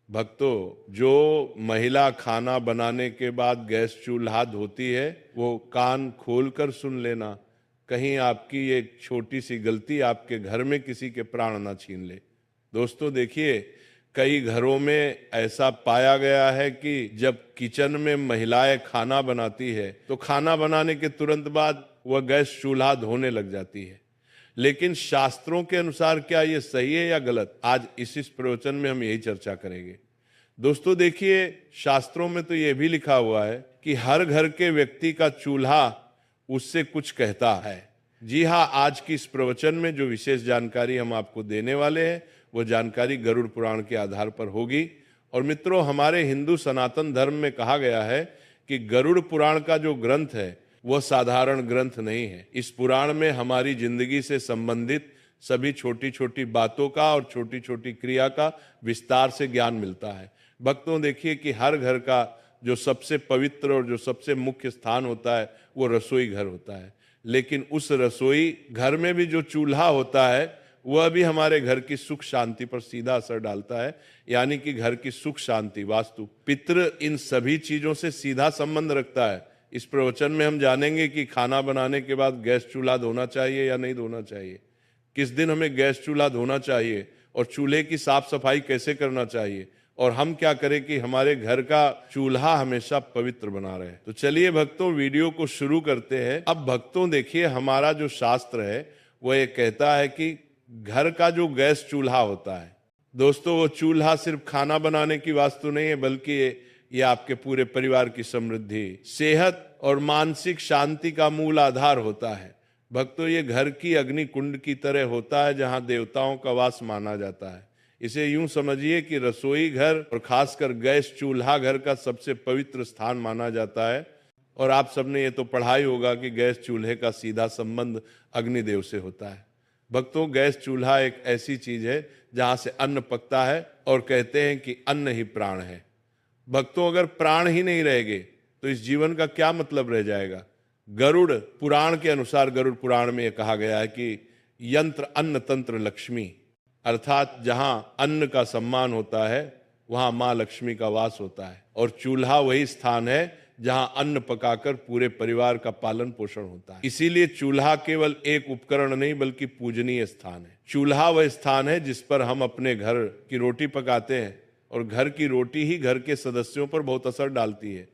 भक्तों, जो महिला खाना बनाने के बाद गैस चूल्हा धोती है, वो कान खोलकर सुन लेना। कहीं आपकी एक छोटी सी गलती आपके घर में किसी के प्राण ना छीन ले। दोस्तों देखिए, कई घरों में ऐसा पाया गया है कि जब किचन में महिलाएं खाना बनाती है तो खाना बनाने के तुरंत बाद वह गैस चूल्हा धोने लग जाती है। लेकिन शास्त्रों के अनुसार क्या ये सही है या गलत, आज इस प्रवचन में हम यही चर्चा करेंगे। दोस्तों देखिए, शास्त्रों में तो ये भी लिखा हुआ है कि हर घर के व्यक्ति का चूल्हा उससे कुछ कहता है। जी हाँ, आज की इस प्रवचन में जो विशेष जानकारी हम आपको देने वाले हैं वो जानकारी गरुड़ पुराण के आधार पर होगी। और मित्रों, हमारे हिंदू सनातन धर्म में कहा गया है कि गरुड़ पुराण का जो ग्रंथ है वह साधारण ग्रंथ नहीं है। इस पुराण में हमारी जिंदगी से संबंधित सभी छोटी छोटी बातों का और छोटी छोटी क्रिया का विस्तार से ज्ञान मिलता है। भक्तों देखिए कि हर घर का जो सबसे पवित्र और जो सबसे मुख्य स्थान होता है वो रसोई घर होता है। लेकिन उस रसोई घर में भी जो चूल्हा होता है वह भी हमारे घर की सुख शांति पर सीधा असर डालता है। यानी कि घर की सुख शांति, वास्तु, पितृ, इन सभी चीजों से सीधा संबंध रखता है। इस प्रवचन में हम जानेंगे कि खाना बनाने के बाद गैस चूल्हा धोना चाहिए या नहीं धोना चाहिए, किस दिन हमें गैस चूल्हा धोना चाहिए और चूल्हे की साफ सफाई कैसे करना चाहिए, और हम क्या करें कि हमारे घर का चूल्हा हमेशा पवित्र बना रहे। तो चलिए भक्तों, वीडियो को शुरू करते हैं। अब भक्तों देखिए, हमारा जो शास्त्र है वो ये कहता है कि घर का जो गैस चूल्हा होता है, दोस्तों वो चूल्हा सिर्फ खाना बनाने की वास्तु नहीं है, बल्कि ये आपके पूरे परिवार की समृद्धि, सेहत और मानसिक शांति का मूल आधार होता है। भक्तों, ये घर की अग्नि कुंड की तरह होता है जहां देवताओं का वास माना जाता है। इसे यूं समझिए कि रसोई घर और खासकर गैस चूल्हा घर का सबसे पवित्र स्थान माना जाता है। और आप सबने ये तो पढ़ा ही होगा कि गैस चूल्हे का सीधा संबंध अग्निदेव से होता है। भक्तों, गैस चूल्हा एक ऐसी चीज है जहां से अन्न पकता है और कहते हैं कि अन्न ही प्राण है। भक्तों, अगर प्राण ही नहीं रहेंगे तो इस जीवन का क्या मतलब रह जाएगा। गरुड़ पुराण के अनुसार, गरुड़ पुराण में यह कहा गया है कि यंत्र अन्न तंत्र लक्ष्मी, अर्थात जहां अन्न का सम्मान होता है वहां मां लक्ष्मी का वास होता है। और चूल्हा वही स्थान है जहां अन्न पकाकर पूरे परिवार का पालन पोषण होता है। इसीलिए चूल्हा केवल एक उपकरण नहीं बल्कि पूजनीय स्थान है। चूल्हा वह स्थान है जिस पर हम अपने घर की रोटी पकाते हैं, और घर की रोटी ही घर के सदस्यों पर बहुत असर डालती है।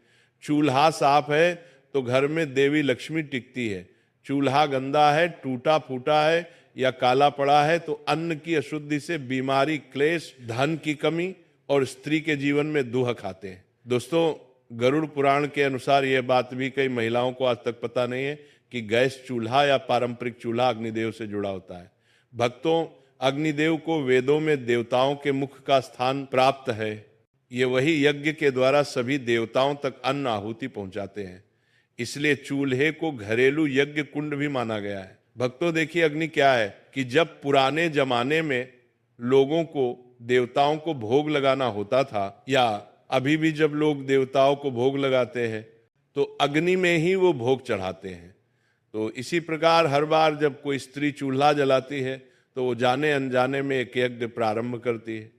चूल्हा साफ है तो घर में देवी लक्ष्मी टिकती है। चूल्हा गंदा है, टूटा फूटा है या काला पड़ा है तो अन्न की अशुद्धि से बीमारी, क्लेश, धन की कमी और स्त्री के जीवन में दुख आते हैं। दोस्तों, गरुड़ पुराण के अनुसार यह बात भी कई महिलाओं को आज तक पता नहीं है कि गैस चूल्हा या पारंपरिक चूल्हा अग्निदेव से जुड़ा होता है। भक्तों, अग्निदेव को वेदों में देवताओं के मुख का स्थान प्राप्त है। ये वही यज्ञ के द्वारा सभी देवताओं तक अन्न आहुति पहुंचाते हैं। इसलिए चूल्हे को घरेलू यज्ञ कुंड भी माना गया है। भक्तों देखिए, अग्नि क्या है कि जब पुराने जमाने में लोगों को देवताओं को भोग लगाना होता था, या अभी भी जब लोग देवताओं को भोग लगाते हैं तो अग्नि में ही वो भोग चढ़ाते हैं। तो इसी प्रकार हर बार जब कोई स्त्री चूल्हा जलाती है तो वो जाने अनजाने में एक यज्ञ प्रारंभ करती है।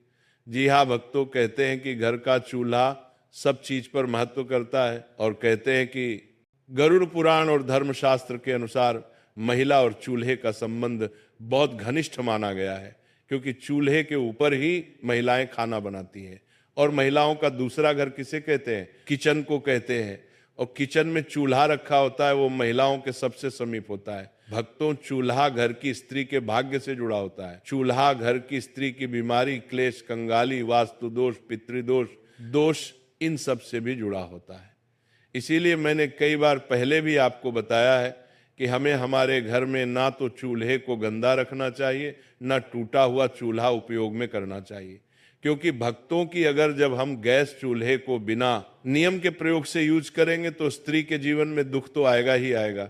जी हाँ भक्तों, कहते हैं कि घर का चूल्हा सब चीज पर महत्व करता है, और कहते हैं कि गरुड़ पुराण और धर्मशास्त्र के अनुसार महिला और चूल्हे का संबंध बहुत घनिष्ठ माना गया है, क्योंकि चूल्हे के ऊपर ही महिलाएं खाना बनाती हैं। और महिलाओं का दूसरा घर किसे कहते हैं? किचन को कहते हैं। और किचन में चूल्हा रखा होता है वो महिलाओं के सबसे समीप होता है। भक्तों, चूल्हा घर की स्त्री के भाग्य से जुड़ा होता है। चूल्हा घर की स्त्री की बीमारी, क्लेश, कंगाली, वास्तु दोष, पितृदोष, दोष, इन सब से भी जुड़ा होता है। इसीलिए मैंने कई बार पहले भी आपको बताया है कि हमें हमारे घर में ना तो चूल्हे को गंदा रखना चाहिए, ना टूटा हुआ चूल्हा उपयोग में करना चाहिए। क्योंकि भक्तों की, अगर जब हम गैस चूल्हे को बिना नियम के प्रयोग से यूज करेंगे तो स्त्री के जीवन में दुख तो आएगा ही आएगा।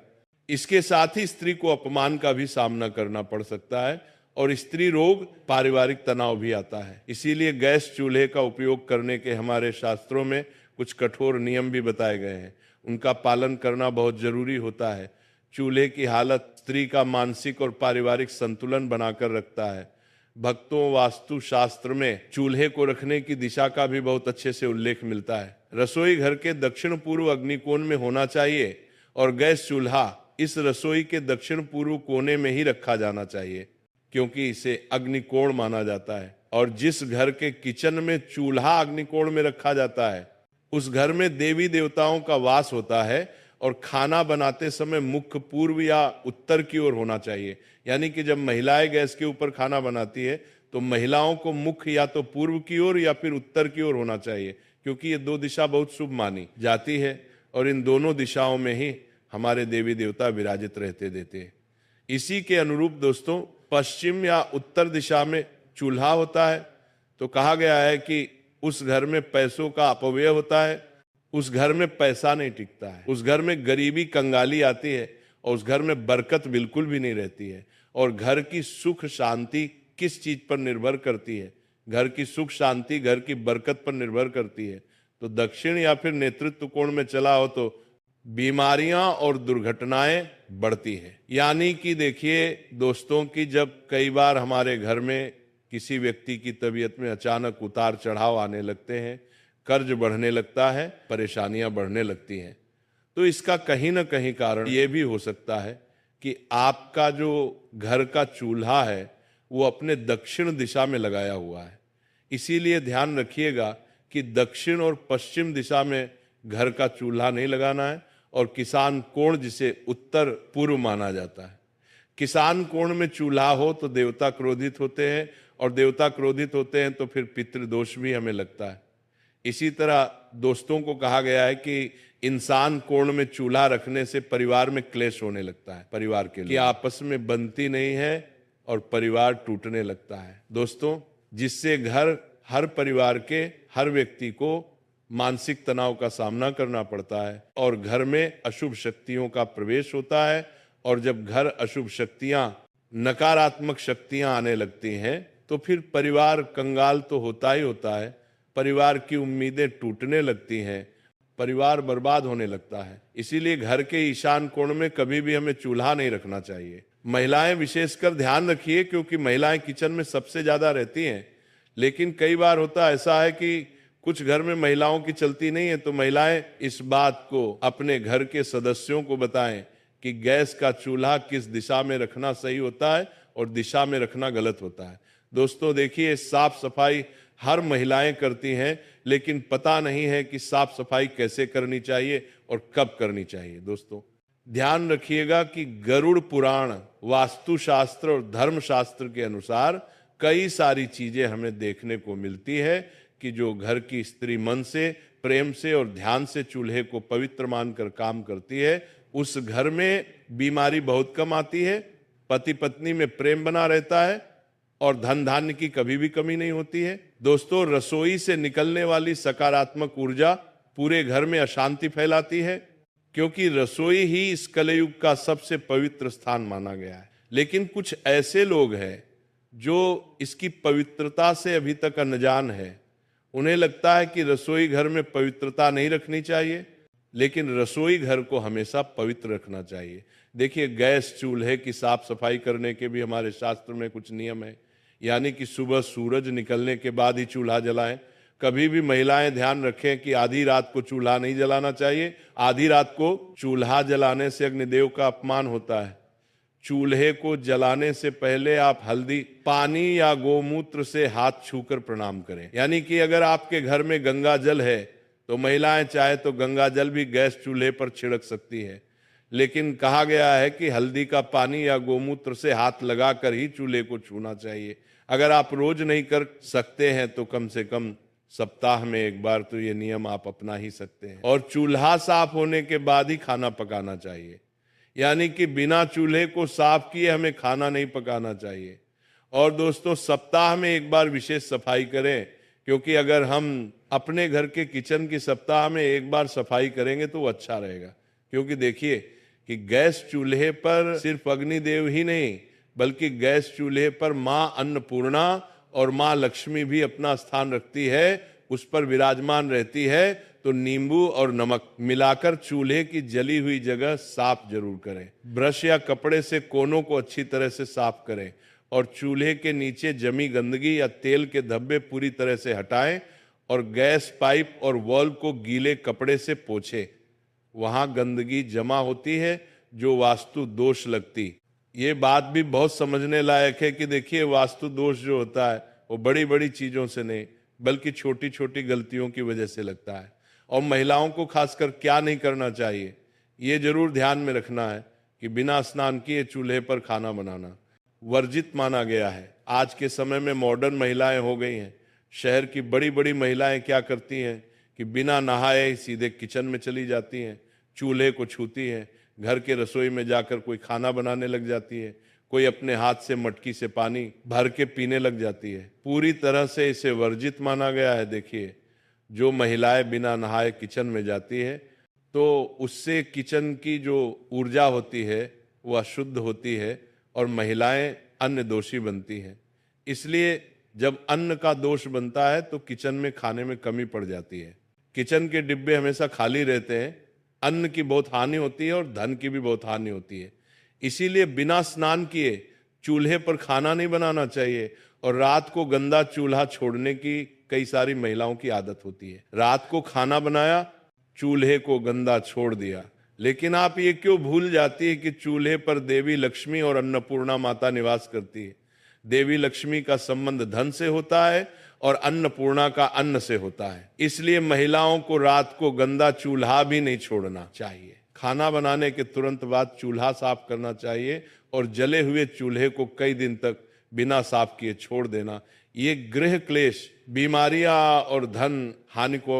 इसके साथ ही स्त्री को अपमान का भी सामना करना पड़ सकता है, और स्त्री रोग, पारिवारिक तनाव भी आता है। इसीलिए गैस चूल्हे का उपयोग करने के हमारे शास्त्रों में कुछ कठोर नियम भी बताए गए हैं। उनका पालन करना बहुत जरूरी होता है। चूल्हे की हालत स्त्री का मानसिक और पारिवारिक संतुलन बनाकर रखता है। भक्तों वास्तु शास्त्र में चूल्हे को रखने की दिशा का भी बहुत अच्छे से उल्लेख मिलता है। रसोई घर के दक्षिण पूर्व अग्निकोण में होना चाहिए और गैस चूल्हा इस रसोई के दक्षिण पूर्व कोने में ही रखा जाना चाहिए, क्योंकि इसे अग्निकोण माना जाता है। और जिस घर के किचन में चूल्हा अग्निकोण में रखा जाता है उस घर में देवी देवताओं का वास होता है और खाना बनाते समय मुख्य पूर्व या उत्तर की ओर होना चाहिए। यानी कि जब महिलाएं गैस के ऊपर खाना बनाती है तो महिलाओं को मुख्य या तो पूर्व की ओर या फिर उत्तर की ओर होना चाहिए, क्योंकि ये दो दिशा बहुत शुभ मानी जाती है और इन दोनों दिशाओं में ही हमारे देवी देवता विराजित रहते देते हैं। इसी के अनुरूप दोस्तों पश्चिम या उत्तर दिशा में चूल्हा होता है तो कहा गया है कि उस घर में पैसों का अपव्यय होता है, उस घर में पैसा नहीं टिकता है, उस घर में गरीबी कंगाली आती है और उस घर में बरकत बिल्कुल भी नहीं रहती है। और घर की सुख शांति किस चीज पर निर्भर करती है? घर की सुख शांति घर की बरकत पर निर्भर करती है। तो दक्षिण या फिर नेतृत्व कोण में चला हो तो बीमारियां और दुर्घटनाएं बढ़ती है। यानी कि देखिए दोस्तों कि जब कई बार हमारे घर में किसी व्यक्ति की तबीयत में अचानक उतार चढ़ाव आने लगते हैं, कर्ज बढ़ने लगता है, परेशानियां बढ़ने लगती हैं, तो इसका कहीं ना कहीं कारण ये भी हो सकता है कि आपका जो घर का चूल्हा है वो अपने दक्षिण दिशा में लगाया हुआ है। इसीलिए ध्यान रखिएगा कि दक्षिण और पश्चिम दिशा में घर का चूल्हा नहीं लगाना है। और किसान कोण जिसे उत्तर पूर्व माना जाता है, किसान कोण में चूल्हा हो तो देवता क्रोधित होते हैं और देवता क्रोधित होते हैं तो फिर पितृदोष भी हमें लगता है। इसी तरह दोस्तों को कहा गया है कि इंसान कोण में चूल्हा रखने से परिवार में क्लेश होने लगता है, परिवार के लिए आपस में बनती नहीं है और परिवार टूटने लगता है दोस्तों, जिससे घर हर परिवार के हर व्यक्ति को मानसिक तनाव का सामना करना पड़ता है और घर में अशुभ शक्तियों का प्रवेश होता है। और जब घर अशुभ शक्तियां नकारात्मक शक्तियां आने लगती हैं तो फिर परिवार कंगाल तो होता ही होता है, परिवार की उम्मीदें टूटने लगती हैं, परिवार बर्बाद होने लगता है। इसीलिए घर के ईशान कोण में कभी भी हमें चूल्हा नहीं रखना चाहिए। महिलाएं विशेषकर ध्यान रखिए, क्योंकि महिलाएं किचन में सबसे ज्यादा रहती हैं। लेकिन कई बार होता ऐसा है कि कुछ घर में महिलाओं की चलती नहीं है, तो महिलाएं इस बात को अपने घर के सदस्यों को बताएं कि गैस का चूल्हा किस दिशा में रखना सही होता है और दिशा में रखना गलत होता है। दोस्तों देखिए, साफ सफाई हर महिलाएं करती हैं, लेकिन पता नहीं है कि साफ सफाई कैसे करनी चाहिए और कब करनी चाहिए। दोस्तों ध्यान रखिएगा कि गरुड़ पुराण, वास्तुशास्त्र और धर्मशास्त्र के अनुसार कई सारी चीजें हमें देखने को मिलती है कि जो घर की स्त्री मन से, प्रेम से और ध्यान से चूल्हे को पवित्र मानकर काम करती है, उस घर में बीमारी बहुत कम आती है, पति पत्नी में प्रेम बना रहता है और धन धान्य की कभी भी कमी नहीं होती है। दोस्तों रसोई से निकलने वाली सकारात्मक ऊर्जा पूरे घर में अशांति फैलाती है, क्योंकि रसोई ही इस कलयुग का सबसे पवित्र स्थान माना गया है। लेकिन कुछ ऐसे लोग हैं जो इसकी पवित्रता से अभी तक अनजान है। उन्हें लगता है कि रसोई घर में पवित्रता नहीं रखनी चाहिए, लेकिन रसोई घर को हमेशा पवित्र रखना चाहिए। देखिए, गैस चूल्हे की साफ सफाई करने के भी हमारे शास्त्र में कुछ नियम है। यानी कि सुबह सूरज निकलने के बाद ही चूल्हा जलाएं। कभी भी महिलाएं ध्यान रखें कि आधी रात को चूल्हा नहीं जलाना चाहिए। आधी रात को चूल्हा जलाने से अग्निदेव का अपमान होता है। चूल्हे को जलाने से पहले आप हल्दी, पानी या गोमूत्र से हाथ छूकर प्रणाम करें। यानी कि अगर आपके घर में गंगा जल है तो महिलाएं चाहे तो गंगा जल भी गैस चूल्हे पर छिड़क सकती है, लेकिन कहा गया है कि हल्दी का पानी या गोमूत्र से हाथ लगाकर ही चूल्हे को छूना चाहिए। अगर आप रोज नहीं कर सकते हैं तो कम से कम सप्ताह में एक बार तो ये नियम आप अपना ही सकते हैं। और चूल्हा साफ होने के बाद ही खाना पकाना चाहिए। यानी कि बिना चूल्हे को साफ किए हमें खाना नहीं पकाना चाहिए। और दोस्तों सप्ताह में एक बार विशेष सफाई करें, क्योंकि अगर हम अपने घर के किचन की सप्ताह में एक बार सफाई करेंगे तो वो अच्छा रहेगा। क्योंकि देखिए कि गैस चूल्हे पर सिर्फ अग्निदेव ही नहीं, बल्कि गैस चूल्हे पर माँ अन्नपूर्णा और माँ लक्ष्मी भी अपना स्थान रखती है, उस पर विराजमान रहती है। तो नींबू और नमक मिलाकर चूल्हे की जली हुई जगह साफ जरूर करें। ब्रश या कपड़े से कोनों को अच्छी तरह से साफ करें और चूल्हे के नीचे जमी गंदगी या तेल के धब्बे पूरी तरह से हटाएं और गैस पाइप और वॉल्व को गीले कपड़े से पोंछें। वहां गंदगी जमा होती है जो वास्तु दोष लगती। ये बात भी बहुत समझने लायक है कि देखिए, वास्तु दोष जो होता है वो बड़ी बड़ी चीजों से नहीं बल्कि छोटी छोटी गलतियों की वजह से लगता है। और महिलाओं को खासकर क्या नहीं करना चाहिए, ये जरूर ध्यान में रखना है कि बिना स्नान किए चूल्हे पर खाना बनाना वर्जित माना गया है। आज के समय में मॉडर्न महिलाएं हो गई हैं। शहर की बड़ी बड़ी महिलाएं क्या करती हैं कि बिना नहाए सीधे किचन में चली जाती हैं, चूल्हे को छूती हैं, घर के रसोई में जाकर कोई खाना बनाने लग जाती है, कोई अपने हाथ से मटकी से पानी भर के पीने लग जाती है। पूरी तरह से इसे वर्जित माना गया है। देखिए, जो महिलाएं बिना नहाए किचन में जाती है तो उससे किचन की जो ऊर्जा होती है वह अशुद्ध होती है और महिलाएं अन्न दोषी बनती हैं। इसलिए जब अन्न का दोष बनता है तो किचन में खाने में कमी पड़ जाती है। किचन के डिब्बे हमेशा खाली रहते हैं, अन्न की बहुत हानि होती है और धन की भी बहुत हानि होती है। इसीलिए बिना स्नान किए चूल्हे पर खाना नहीं बनाना चाहिए। और रात को गंदा चूल्हा छोड़ने की कई सारी महिलाओं की आदत होती है। रात को खाना बनाया, चूल्हे को गंदा छोड़ दिया। लेकिन आप ये क्यों भूल जाती है कि चूल्हे पर देवी लक्ष्मी और अन्नपूर्णा माता निवास करती है। देवी लक्ष्मी का संबंध धन से होता है और अन्नपूर्णा का अन्न से होता है। इसलिए महिलाओं को रात को गंदा चूल्हा भी नहीं छोड़ना चाहिए। खाना बनाने के तुरंत बाद चूल्हा साफ करना चाहिए और जले हुए चूल्हे को कई दिन तक बिना साफ किए छोड़ देना। ये गृह क्लेश, बीमारियां और धन हानि को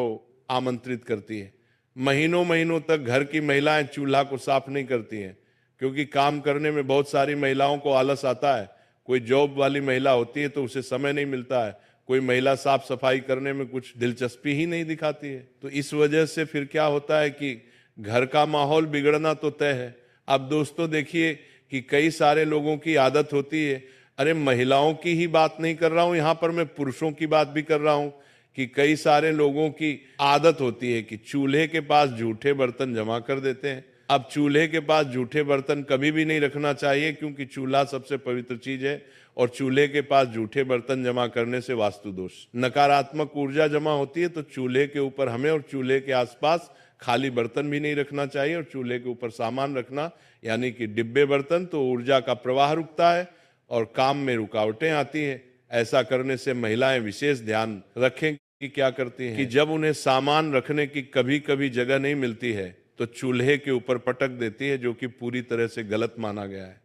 आमंत्रित करती है। महीनों महीनों तक घर की महिलाएं चूल्हा को साफ नहीं करती हैं, क्योंकि काम करने में बहुत सारी महिलाओं को आलस आता है। कोई जॉब वाली महिला होती है तो उसे समय नहीं मिलता है। कोई महिला साफ सफाई करने में कुछ दिलचस्पी ही नहीं दिखाती है। तो इस वजह से फिर क्या होता है कि घर का माहौल बिगड़ना तो तय है। अब दोस्तों देखिए कि कई सारे लोगों की आदत होती है, अरे महिलाओं की ही बात नहीं कर रहा हूं, यहां पर मैं पुरुषों की बात भी कर रहा हूं, कि कई सारे लोगों की आदत होती है कि चूल्हे के पास जूठे बर्तन जमा कर देते हैं। अब चूल्हे के पास जूठे बर्तन कभी भी नहीं रखना चाहिए, क्योंकि चूल्हा सबसे पवित्र चीज है और चूल्हे के पास जूठे बर्तन जमा करने से वास्तु दोष, नकारात्मक ऊर्जा जमा होती है। तो चूल्हे के ऊपर हमें और चूल्हे के आसपास खाली बर्तन भी नहीं रखना चाहिए। और चूल्हे के ऊपर सामान रखना यानी कि डिब्बे बर्तन, तो ऊर्जा का प्रवाह रुकता है और काम में रुकावटें आती हैं। ऐसा करने से महिलाएं विशेष ध्यान रखें कि क्या करती हैं कि जब उन्हें सामान रखने की कभी कभी जगह नहीं मिलती है तो चूल्हे के ऊपर पटक देती है, जो कि पूरी तरह से गलत माना गया है।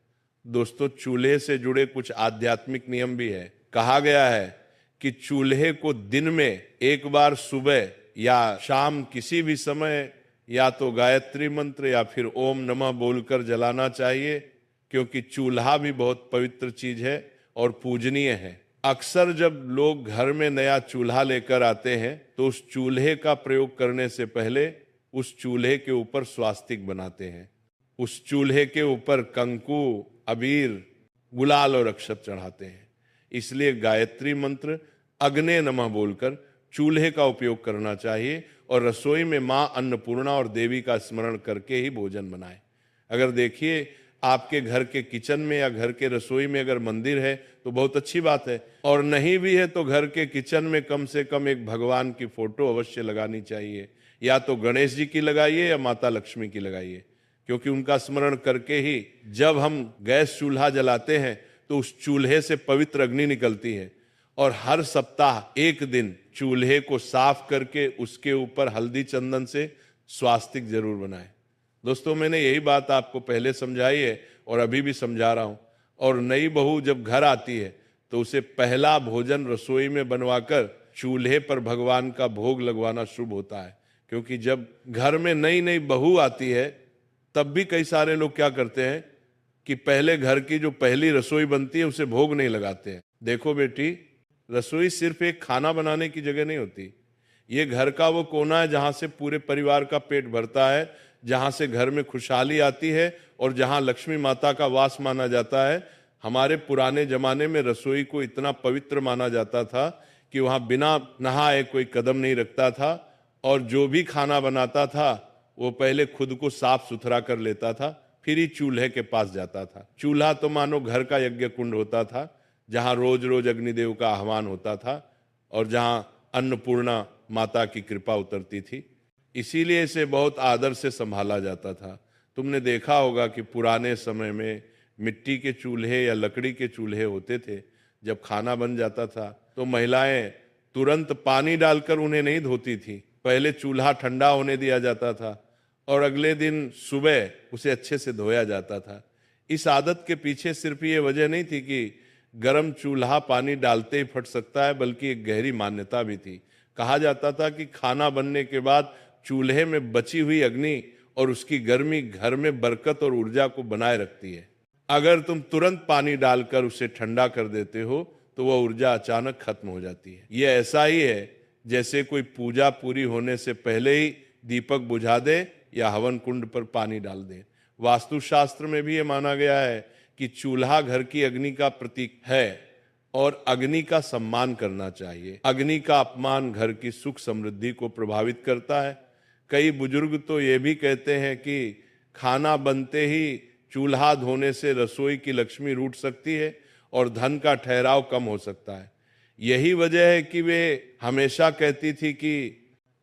दोस्तों, चूल्हे से जुड़े कुछ आध्यात्मिक नियम भी है। कहा गया है कि चूल्हे को दिन में एक बार सुबह या शाम किसी भी समय या तो गायत्री मंत्र या फिर ओम नमः बोलकर जलाना चाहिए, क्योंकि चूल्हा भी बहुत पवित्र चीज है और पूजनीय है। अक्सर जब लोग घर में नया चूल्हा लेकर आते हैं तो उस चूल्हे का प्रयोग करने से पहले उस चूल्हे के ऊपर स्वास्तिक बनाते हैं। उस चूल्हे के ऊपर कंकु, अबीर, गुलाल और अक्षत चढ़ाते हैं। इसलिए गायत्री मंत्र, अग्ने नमः बोलकर चूल्हे का उपयोग करना चाहिए और रसोई में मां अन्नपूर्णा और देवी का स्मरण करके ही भोजन बनाएं। अगर देखिए आपके घर के किचन में या घर के रसोई में अगर मंदिर है तो बहुत अच्छी बात है, और नहीं भी है तो घर के किचन में कम से कम एक भगवान की फोटो अवश्य लगानी चाहिए। या तो गणेश जी की लगाइए या माता लक्ष्मी की लगाइए, क्योंकि उनका स्मरण करके ही जब हम गैस चूल्हा जलाते हैं तो उस चूल्हे से पवित्र अग्नि निकलती है। और हर सप्ताह एक दिन चूल्हे को साफ करके उसके ऊपर हल्दी चंदन से स्वास्तिक जरूर बनाएं। दोस्तों, मैंने यही बात आपको पहले समझाई है और अभी भी समझा रहा हूं। और नई बहू जब घर आती है तो उसे पहला भोजन रसोई में बनवाकर चूल्हे पर भगवान का भोग लगवाना शुभ होता है। क्योंकि जब घर में नई नई बहू आती है तब भी कई सारे लोग क्या करते हैं कि पहले घर की जो पहली रसोई बनती है उसे भोग नहीं लगाते हैं। देखो बेटी, रसोई सिर्फ एक खाना बनाने की जगह नहीं होती। ये घर का वो कोना है जहां से पूरे परिवार का पेट भरता है, जहां से घर में खुशहाली आती है और जहां लक्ष्मी माता का वास माना जाता है। हमारे पुराने जमाने में रसोई को इतना पवित्र माना जाता था कि वहां बिना नहाए कोई कदम नहीं रखता था, और जो भी खाना बनाता था वो पहले खुद को साफ सुथरा कर लेता था, फिर ही चूल्हे के पास जाता था। चूल्हा तो मानो घर का यज्ञ कुंड होता था, जहां रोज रोज अग्निदेव का आह्वान होता था और जहां अन्नपूर्णा माता की कृपा उतरती थी। इसीलिए इसे बहुत आदर से संभाला जाता था। तुमने देखा होगा कि पुराने समय में मिट्टी के चूल्हे या लकड़ी के चूल्हे होते थे। जब खाना बन जाता था तो महिलाएं तुरंत पानी डालकर उन्हें नहीं धोती थी। पहले चूल्हा ठंडा होने दिया जाता था और अगले दिन सुबह उसे अच्छे से धोया जाता था। इस आदत के पीछे सिर्फ ये वजह नहीं थी कि गर्म चूल्हा पानी डालते ही फट सकता है, बल्कि एक गहरी मान्यता भी थी। कहा जाता था कि खाना बनने के बाद चूल्हे में बची हुई अग्नि और उसकी गर्मी घर में बरकत और ऊर्जा को बनाए रखती है। अगर तुम तुरंत पानी डालकर उसे ठंडा कर देते हो तो वह ऊर्जा अचानक खत्म हो जाती है। यह ऐसा ही है जैसे कोई पूजा पूरी होने से पहले ही दीपक बुझा दे या हवन कुंड पर पानी डाल दे। वास्तुशास्त्र में भी ये माना गया है कि चूल्हा घर की अग्नि का प्रतीक है और अग्नि का सम्मान करना चाहिए। अग्नि का अपमान घर की सुख समृद्धि को प्रभावित करता है। कई बुजुर्ग तो ये भी कहते हैं कि खाना बनते ही चूल्हा धोने से रसोई की लक्ष्मी रूठ सकती है और धन का ठहराव कम हो सकता है। यही वजह है कि वे हमेशा कहती थी कि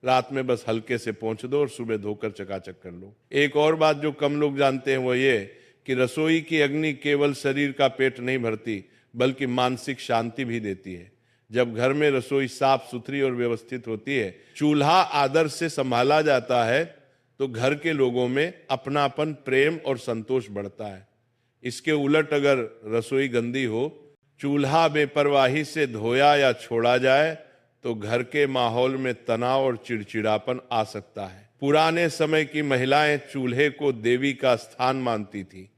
रात में बस हल्के से पोंछ दो और सुबह धोकर चकाचक कर लो। एक और बात जो कम लोग जानते हैं वो ये कि रसोई की अग्नि केवल शरीर का पेट नहीं भरती, बल्कि मानसिक शांति भी देती है। जब घर में रसोई साफ सुथरी और व्यवस्थित होती है, चूल्हा आदर से संभाला जाता है, तो घर के लोगों में अपनापन, प्रेम और संतोष बढ़ता है। इसके उलट अगर रसोई गंदी हो, चूल्हा बेपरवाही से धोया या छोड़ा जाए तो घर के माहौल में तनाव और चिड़चिड़ापन आ सकता है। पुराने समय की महिलाएं चूल्हे को देवी का स्थान मानती थी।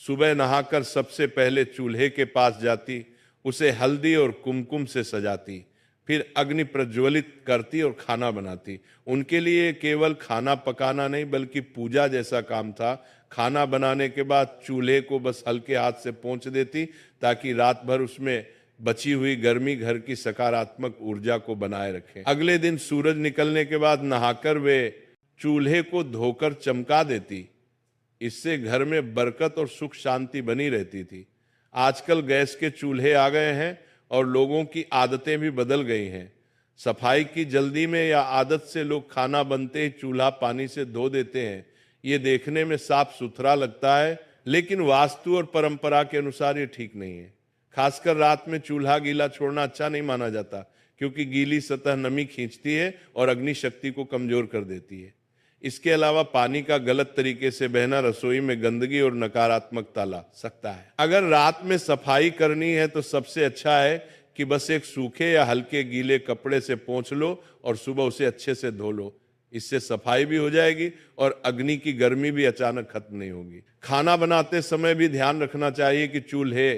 सुबह नहाकर सबसे पहले चूल्हे के पास जाती, उसे हल्दी और कुमकुम से सजाती, फिर अग्नि प्रज्वलित करती और खाना बनाती। उनके लिए केवल खाना पकाना नहीं बल्कि पूजा जैसा काम था। खाना बनाने के बाद चूल्हे को बस हल्के हाथ से पोंछ देती ताकि रात भर उसमें बची हुई गर्मी घर की सकारात्मक ऊर्जा को बनाए रखे। अगले दिन सूरज निकलने के बाद नहाकर वे चूल्हे को धोकर चमका देती। इससे घर में बरकत और सुख शांति बनी रहती थी। आजकल गैस के चूल्हे आ गए हैं और लोगों की आदतें भी बदल गई हैं। सफाई की जल्दी में या आदत से लोग खाना बनते ही चूल्हा पानी से धो देते हैं। ये देखने में साफ सुथरा लगता है, लेकिन वास्तु और परंपरा के अनुसार ये ठीक नहीं है। खासकर रात में चूल्हा गीला छोड़ना अच्छा नहीं माना जाता, क्योंकि गीली सतह नमी खींचती है और अग्नि शक्ति को कमजोर कर देती है। इसके अलावा पानी का गलत तरीके से बहना रसोई में गंदगी और नकारात्मकता ला सकता है। अगर रात में सफाई करनी है तो सबसे अच्छा है कि बस एक सूखे या हल्के गीले कपड़े से पोंछ लो और सुबह उसे अच्छे से धो लो। इससे सफाई भी हो जाएगी और अग्नि की गर्मी भी अचानक खत्म नहीं होगी। खाना बनाते समय भी ध्यान रखना चाहिए कि चूल्हे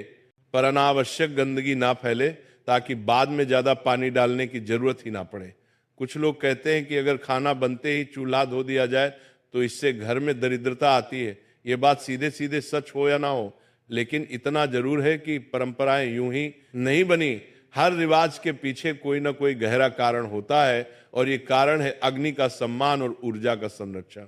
पर अनावश्यक गंदगी ना फैले, ताकि बाद में ज्यादा पानी डालने की जरूरत ही ना पड़े। कुछ लोग कहते हैं कि अगर खाना बनते ही चूल्हा धो दिया जाए तो इससे घर में दरिद्रता आती है। ये बात सीधे सीधे सच हो या ना हो, लेकिन इतना जरूर है कि परंपराएं यूं ही नहीं बनी। हर रिवाज के पीछे कोई ना कोई गहरा कारण होता है और ये कारण है अग्नि का सम्मान और ऊर्जा का संरक्षण।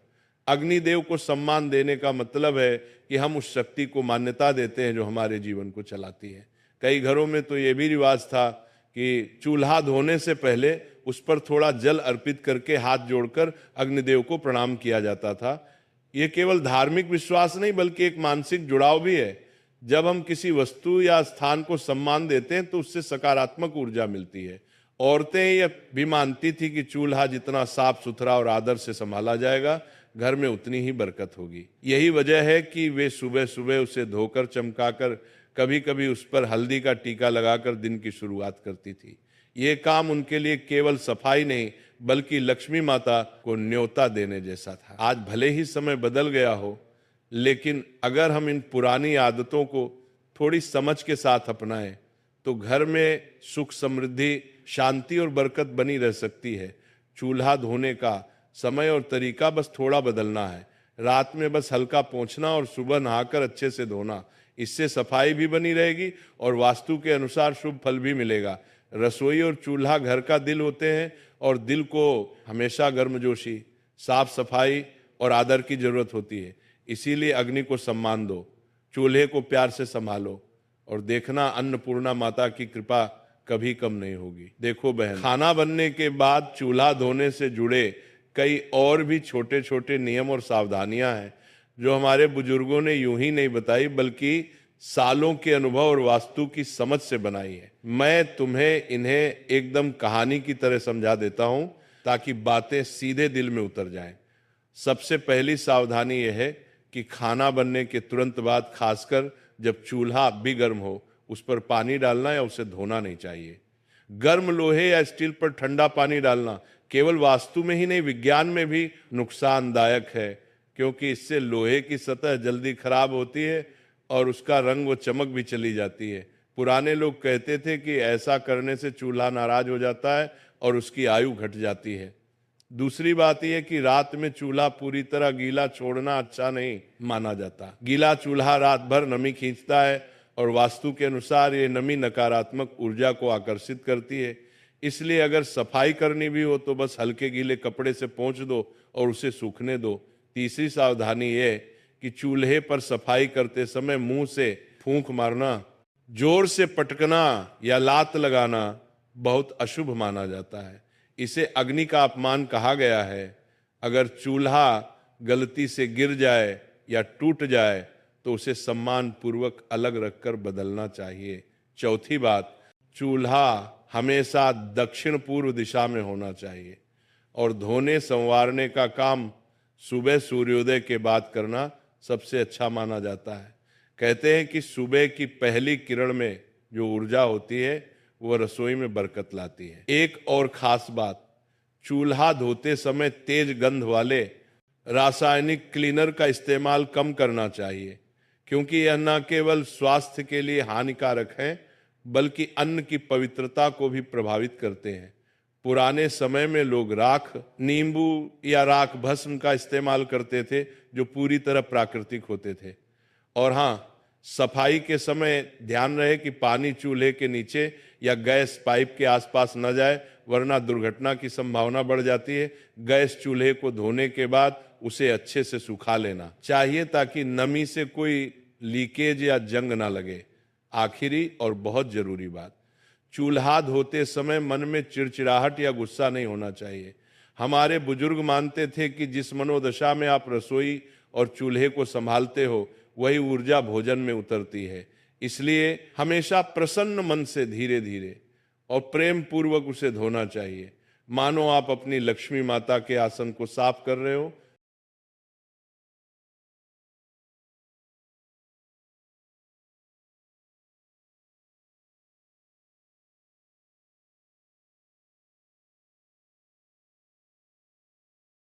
अग्निदेव को सम्मान देने का मतलब है कि हम उस शक्ति को मान्यता देते हैं जो हमारे जीवन को चलाती है। कई घरों में तो ये भी रिवाज था कि चूल्हा धोने से पहले उस पर थोड़ा जल अर्पित करके हाथ जोड़कर अग्निदेव को प्रणाम किया जाता था। ये केवल धार्मिक विश्वास नहीं बल्कि एक मानसिक जुड़ाव भी है। जब हम किसी वस्तु या स्थान को सम्मान देते हैं तो उससे सकारात्मक ऊर्जा मिलती है। औरतें यह भी मानती थी कि चूल्हा जितना साफ सुथरा और आदर से संभाला जाएगा, घर में उतनी ही बरकत होगी। यही वजह है कि वे सुबह सुबह उसे धोकर चमकाकर, कभी कभी उस पर हल्दी का टीका लगाकर दिन की शुरुआत करती थी। ये काम उनके लिए केवल सफाई नहीं बल्कि लक्ष्मी माता को न्योता देने जैसा था। आज भले ही समय बदल गया हो, लेकिन अगर हम इन पुरानी आदतों को थोड़ी समझ के साथ अपनाएं तो घर में सुख, समृद्धि, शांति और बरकत बनी रह सकती है। चूल्हा धोने का समय और तरीका बस थोड़ा बदलना है। रात में बस हल्का पोंछना और सुबह नहाकर अच्छे से धोना। इससे सफाई भी बनी रहेगी और वास्तु के अनुसार शुभ फल भी मिलेगा। रसोई और चूल्हा घर का दिल होते हैं और दिल को हमेशा गर्मजोशी, साफ सफाई और आदर की जरूरत होती है। इसीलिए अग्नि को सम्मान दो, चूल्हे को प्यार से संभालो और देखना अन्नपूर्णा माता की कृपा कभी कम नहीं होगी। देखो बहन, खाना बनने के बाद चूल्हा धोने से जुड़े कई और भी छोटे छोटे नियम और सावधानियां हैं जो हमारे बुजुर्गों ने यूं ही नहीं बताई बल्कि सालों के अनुभव और वास्तु की समझ से बनाई है। मैं तुम्हें इन्हें एकदम कहानी की तरह समझा देता हूं ताकि बातें सीधे दिल में उतर जाएं। सबसे पहली सावधानी यह है कि खाना बनने के तुरंत बाद, खासकर जब चूल्हा भी गर्म हो, उस पर पानी डालना या उसे धोना नहीं चाहिए। गर्म लोहे या स्टील पर ठंडा पानी डालना केवल वास्तु में ही नहीं, विज्ञान में भी नुकसानदायक है, क्योंकि इससे लोहे की सतह जल्दी खराब होती है और उसका रंग व चमक भी चली जाती है। पुराने लोग कहते थे कि ऐसा करने से चूल्हा नाराज हो जाता है और उसकी आयु घट जाती है। दूसरी बात यह कि रात में चूल्हा पूरी तरह गीला छोड़ना अच्छा नहीं माना जाता। गीला चूल्हा रात भर नमी खींचता है और वास्तु के अनुसार ये नमी नकारात्मक ऊर्जा को आकर्षित करती है। इसलिए अगर सफाई करनी भी हो तो बस हल्के गीले कपड़े से पोंछ दो और उसे सूखने दो। तीसरी सावधानी ये कि चूल्हे पर सफाई करते समय मुंह से फूंक मारना, जोर से पटकना या लात लगाना बहुत अशुभ माना जाता है। इसे अग्नि का अपमान कहा गया है। अगर चूल्हा गलती से गिर जाए या टूट जाए तो उसे सम्मान पूर्वक अलग रखकर बदलना चाहिए। चौथी बात, चूल्हा हमेशा दक्षिण पूर्व दिशा में होना चाहिए और धोने संवारने का काम सुबह सूर्योदय के बाद करना सबसे अच्छा माना जाता है। कहते हैं कि सुबह की पहली किरण में जो ऊर्जा होती है वो रसोई में बरकत लाती है। एक और खास बात, चूल्हा धोते समय तेज गंध वाले रासायनिक क्लीनर का इस्तेमाल कम करना चाहिए, क्योंकि यह न केवल स्वास्थ्य के लिए हानिकारक है बल्कि अन्न की पवित्रता को भी प्रभावित करते हैं। पुराने समय में लोग राख, नींबू या राख भस्म का इस्तेमाल करते थे जो पूरी तरह प्राकृतिक होते थे। और हाँ, सफाई के समय ध्यान रहे कि पानी चूल्हे के नीचे या गैस पाइप के आसपास न जाए, वरना दुर्घटना की संभावना बढ़ जाती है। गैस चूल्हे को धोने के बाद उसे अच्छे से सुखा लेना चाहिए ताकि नमी से कोई लीकेज या जंग ना लगे। आखिरी और बहुत जरूरी बात, चूल्हा धोते समय मन में चिड़चिड़ाहट या गुस्सा नहीं होना चाहिए। हमारे बुजुर्ग मानते थे कि जिस मनोदशा में आप रसोई और चूल्हे को संभालते हो वही ऊर्जा भोजन में उतरती है। इसलिए हमेशा प्रसन्न मन से धीरे धीरे और प्रेम पूर्वक उसे धोना चाहिए, मानो आप अपनी लक्ष्मी माता के आसन को साफ कर रहे हो।